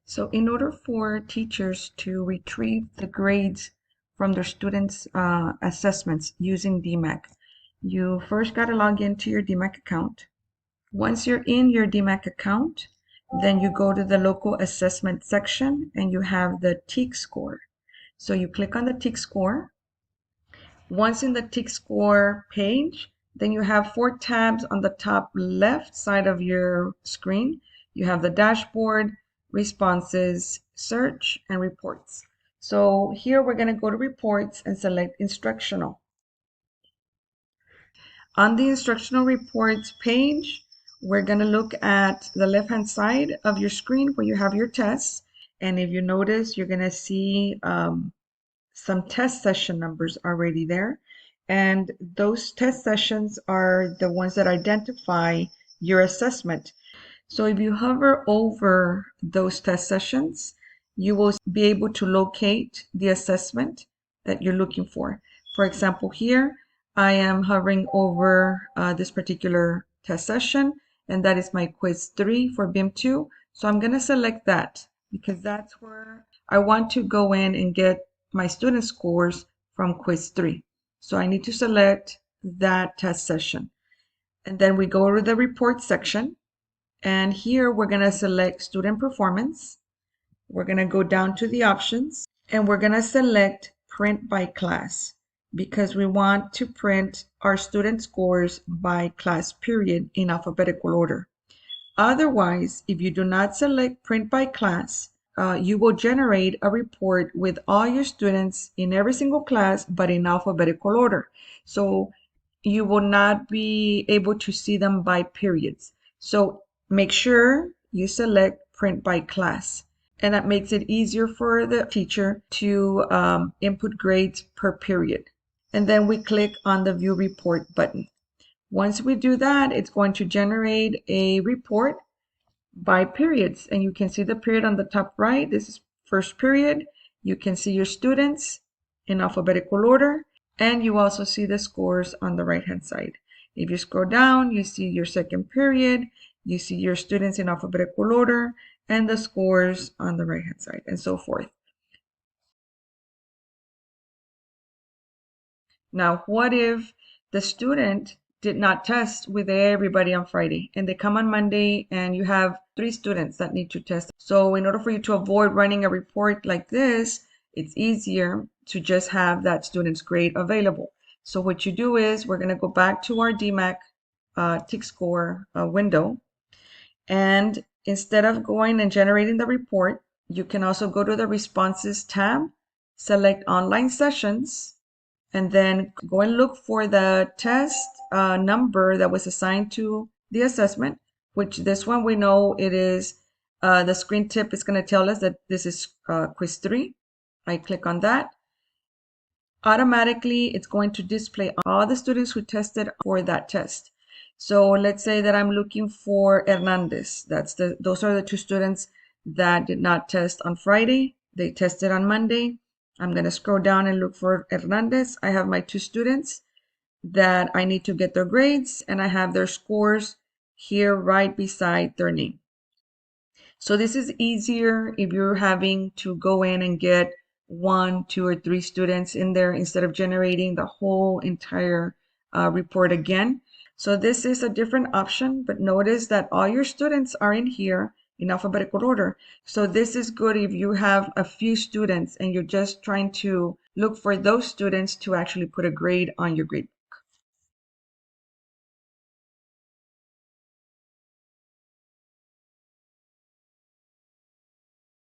So in order for teachers to retrieve the grades from their students' assessments using DMAC, you first got to log into your DMAC account. Once you're in your DMAC account, then you go to the local assessment section and you have the TEAC score. So you click on the TEAC score. Once in the TEAC score page, then you have 4 tabs on the top left side of your screen. You have the dashboard, responses, search, and reports. So here we're going to go to reports and select instructional. On the instructional reports page, we're going to look at the left-hand side of your screen where you have your tests. And if you notice, you're going to see some test session numbers already there. And those test sessions are the ones that identify your assessment. So if you hover over those test sessions, you will be able to locate the assessment that you're looking for. For example, here, I am hovering over this particular test session, and that is my quiz 3 for BIM2. So I'm going to select that because that's where I want to go in and get my student scores from quiz 3. So I need to select that test session. And then we go to the report section. And here we're going to select student performance. We're going to go down to the options and we're going to select print by class because we want to print our student scores by class period in alphabetical order. Otherwise, if you do not select print by class, you will generate a report with all your students in every single class, but in alphabetical order. So you will not be able to see them by periods. So make sure you select print by class. And that makes it easier for the teacher to input grades per period. And then we click on the View Report button. Once we do that, it's going to generate a report by periods. And you can see the period on the top right. This is first period. You can see your students in alphabetical order. And you also see the scores on the right-hand side. If you scroll down, you see your second period. You see your students in alphabetical order and the scores on the right-hand side, and so forth. Now, what if the student did not test with everybody on Friday and they come on Monday and you have 3 students that need to test? So in order for you to avoid running a report like this, it's easier to just have that student's grade available. So what you do is we're going to go back to our DMAC TEAC score window. And instead of going and generating the report, you can also go to the responses tab, select online sessions, and then go and look for the test number that was assigned to the assessment, which this one we know it is, the screen tip is going to tell us that this is quiz 3. I click on that. Automatically, it's going to display all the students who tested for that test. So let's say that I'm looking for Hernandez. Those are the 2 students that did not test on Friday. They tested on Monday. I'm going to scroll down and look for Hernandez. I have my 2 students that I need to get their grades, and I have their scores here right beside their name. So this is easier if you're having to go in and get 1, 2, or 3 students in there instead of generating the whole entire report again. So this is a different option, but notice that all your students are in here in alphabetical order. So this is good if you have a few students and you're just trying to look for those students to actually put a grade on your grade.